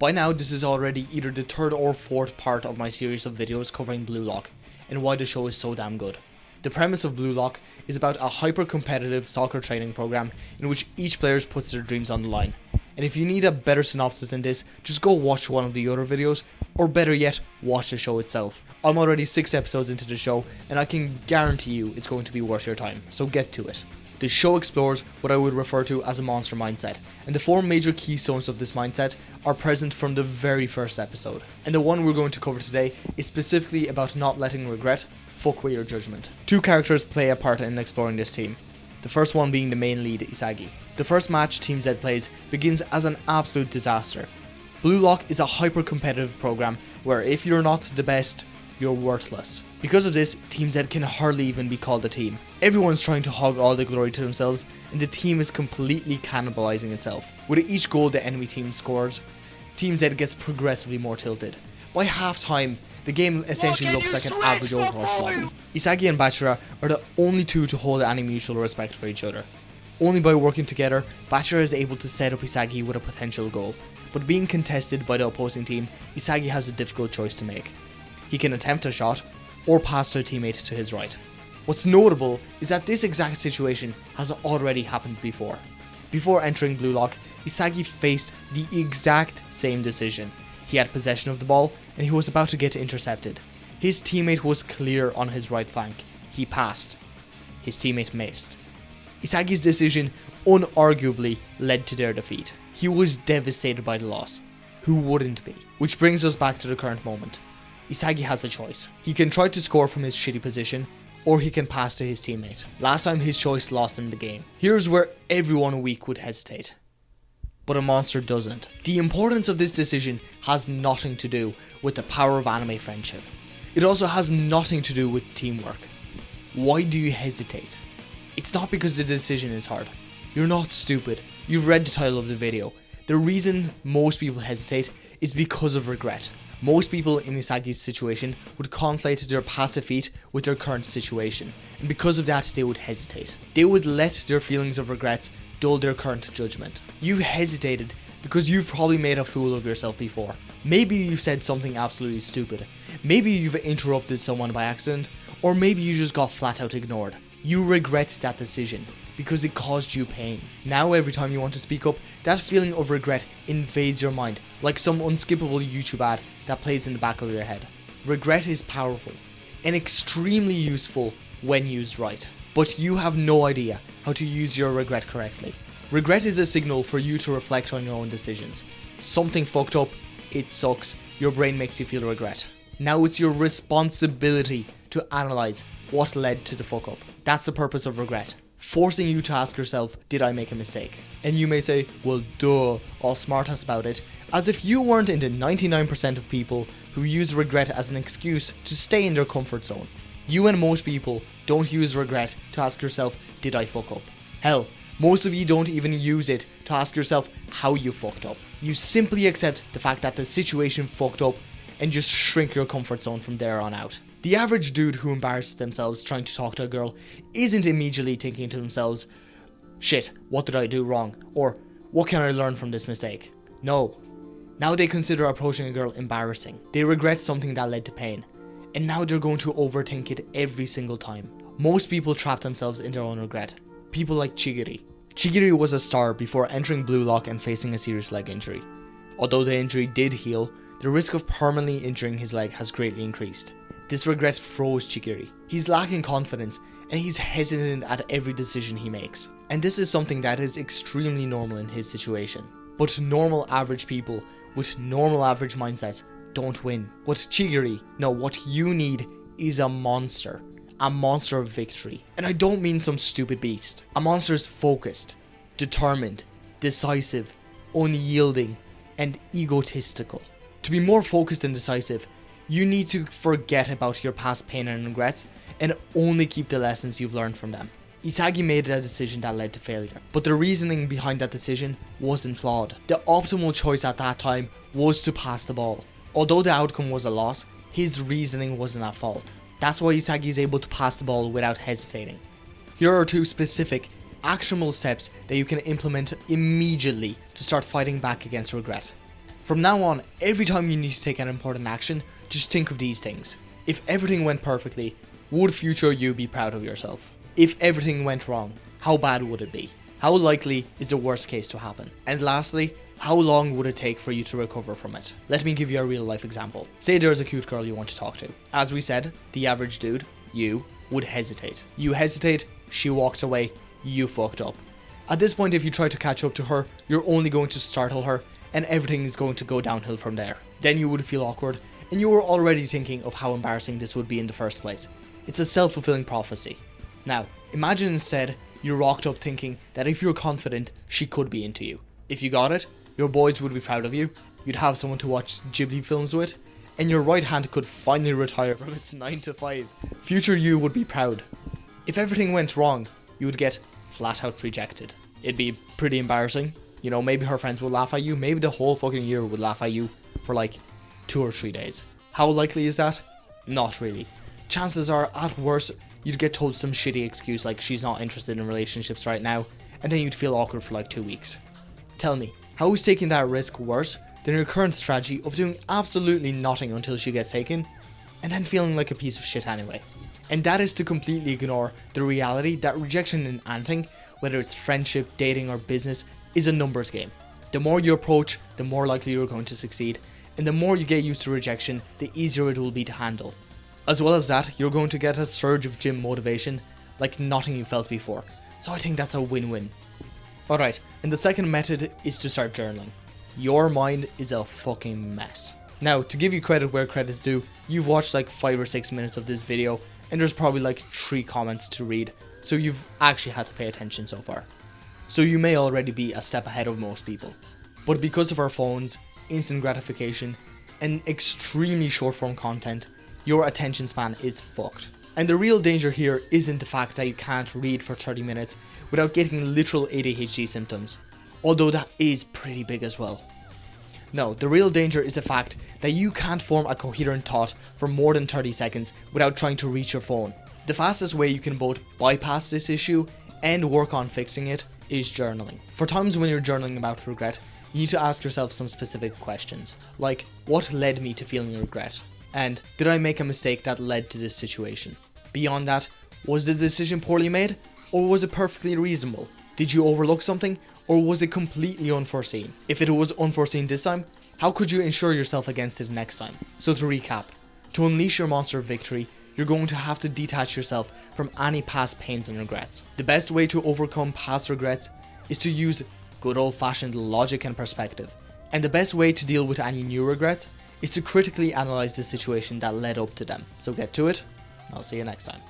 By now this is already either the third or fourth part of my series of videos covering Blue Lock and why the show is so damn good. The premise of Blue Lock is about a hyper-competitive soccer training program in which each player puts their dreams on the line. And if you need a better synopsis than this, just go watch one of the other videos, or better yet, watch the show itself. I'm already 6 episodes into the show, and I can guarantee you it's going to be worth your time, so get to it. The show explores what I would refer to as a monster mindset, and the 4 major keystones of this mindset are present from the very first episode. And the one we're going to cover today is specifically about not letting regret fuck with your judgment. 2 characters play a part in exploring this theme. The first one being the main lead, Isagi. The first match Team Z plays begins as an absolute disaster. Blue Lock is a hyper-competitive program where if you're not the best, you're worthless. Because of this, Team Z can hardly even be called a team. Everyone's trying to hog all the glory to themselves, and the team is completely cannibalizing itself. With each goal the enemy team scores, Team Z gets progressively more tilted. By half time, the game essentially looks like an average Overwatch lobby. Isagi and Bachira are the only 2 to hold any mutual respect for each other. Only by working together, Bachira is able to set up Isagi with a potential goal, but being contested by the opposing team, Isagi has a difficult choice to make. He can attempt a shot, or pass to a teammate to his right. What's notable is that this exact situation has already happened before. Before entering Blue Lock, Isagi faced the exact same decision. He had possession of the ball, and he was about to get intercepted. His teammate was clear on his right flank. He passed. His teammate missed. Isagi's decision unarguably led to their defeat. He was devastated by the loss. Who wouldn't be? Which brings us back to the current moment. Isagi has a choice. He can try to score from his shitty position, or he can pass to his teammate. Last time his choice lost him the game. Here's where everyone weak would hesitate. But a monster doesn't. The importance of this decision has nothing to do with the power of anime friendship. It also has nothing to do with teamwork. Why do you hesitate? It's not because the decision is hard. You're not stupid. You've read the title of the video. The reason most people hesitate is because of regret. Most people in Isagi's situation would conflate their past defeat with their current situation, and because of that they would hesitate. They would let their feelings of regrets dull their current judgment. You hesitated because you've probably made a fool of yourself before. Maybe you've said something absolutely stupid. Maybe you've interrupted someone by accident, or maybe you just got flat out ignored. You regret that decision because it caused you pain. Now every time you want to speak up, that feeling of regret invades your mind like some unskippable YouTube ad that plays in the back of your head. Regret is powerful and extremely useful when used right, but you have no idea how to use your regret correctly. Regret is a signal for you to reflect on your own decisions. Something fucked up, it sucks, your brain makes you feel regret. Now it's your responsibility to analyze what led to the fuck up. That's the purpose of regret. Forcing you to ask yourself, did I make a mistake? And you may say, well duh, all smartass about it, as if you weren't in the 99% of people who use regret as an excuse to stay in their comfort zone. You and most people don't use regret to ask yourself, did I fuck up? Hell, most of you don't even use it to ask yourself how you fucked up. You simply accept the fact that the situation fucked up and just shrink your comfort zone from there on out. The average dude who embarrasses themselves trying to talk to a girl isn't immediately thinking to themselves, shit, what did I do wrong? Or, what can I learn from this mistake? No. Now they consider approaching a girl embarrassing. They regret something that led to pain. And now they're going to overthink it every single time. Most people trap themselves in their own regret. People like Chigiri. Chigiri was a star before entering Blue Lock and facing a serious leg injury. Although the injury did heal, the risk of permanently injuring his leg has greatly increased. This regret froze Chigiri. He's lacking confidence and he's hesitant at every decision he makes. And this is something that is extremely normal in his situation. But normal average people with normal average mindsets don't win. But Chigiri, no, what you need is a monster. A monster of victory. And I don't mean some stupid beast. A monster is focused, determined, decisive, unyielding, and egotistical. To be more focused and decisive, you need to forget about your past pain and regrets and only keep the lessons you've learned from them. Isagi made a decision that led to failure, but the reasoning behind that decision wasn't flawed. The optimal choice at that time was to pass the ball. Although the outcome was a loss, his reasoning wasn't at fault. That's why Isagi is able to pass the ball without hesitating. Here are 2 specific, actionable steps that you can implement immediately to start fighting back against regret. From now on, every time you need to take an important action, just think of these things. If everything went perfectly, would future you be proud of yourself? If everything went wrong, how bad would it be? How likely is the worst case to happen? And lastly, how long would it take for you to recover from it? Let me give you a real life example. Say there's a cute girl you want to talk to. As we said, the average dude, you, would hesitate. You hesitate, she walks away, you fucked up. At this point, if you try to catch up to her, you're only going to startle her, and everything is going to go downhill from there. Then you would feel awkward, and you were already thinking of how embarrassing this would be in the first place. It's a self-fulfilling prophecy. Now, imagine instead you rocked up thinking that if you're confident, she could be into you. If you got it, your boys would be proud of you, you'd have someone to watch Ghibli films with, and your right hand could finally retire from its 9 to 5. Future you would be proud. If everything went wrong, you would get flat out rejected. It'd be pretty embarrassing. You know, maybe her friends would laugh at you, maybe the whole fucking year would laugh at you for like 2 or 3 days. How likely is that? Not really. Chances are, at worst, you'd get told some shitty excuse like she's not interested in relationships right now, and then you'd feel awkward for like 2 weeks. Tell me, how is taking that risk worse than your current strategy of doing absolutely nothing until she gets taken, and then feeling like a piece of shit anyway? And that is to completely ignore the reality that rejection in anything, whether it's friendship, dating, or business, is a numbers game. The more you approach, the more likely you're going to succeed, and the more you get used to rejection, the easier it will be to handle. As well as that, you're going to get a surge of gym motivation like nothing you felt before. So I think that's a win-win. Alright, and the second method is to start journaling. Your mind is a fucking mess. Now, to give you credit where credit's due, you've watched like 5 or 6 minutes of this video, and there's probably like 3 comments to read, so you've actually had to pay attention so far. So you may already be a step ahead of most people. But because of our phones, instant gratification, and extremely short form content, your attention span is fucked. And the real danger here isn't the fact that you can't read for 30 minutes without getting literal ADHD symptoms, although that is pretty big as well. No, the real danger is the fact that you can't form a coherent thought for more than 30 seconds without trying to reach your phone. The fastest way you can both bypass this issue and work on fixing it is journaling. For times when you're journaling about regret, you need to ask yourself some specific questions, like, what led me to feeling regret? And did I make a mistake that led to this situation? Beyond that, was the decision poorly made, or was it perfectly reasonable? Did you overlook something, or was it completely unforeseen? If it was unforeseen this time, how could you ensure yourself against it next time? So to recap, to unleash your monster of victory, you're going to have to detach yourself from any past pains and regrets. The best way to overcome past regrets is to use good old-fashioned logic and perspective. And the best way to deal with any new regrets is to critically analyze the situation that led up to them. So get to it, I'll see you next time.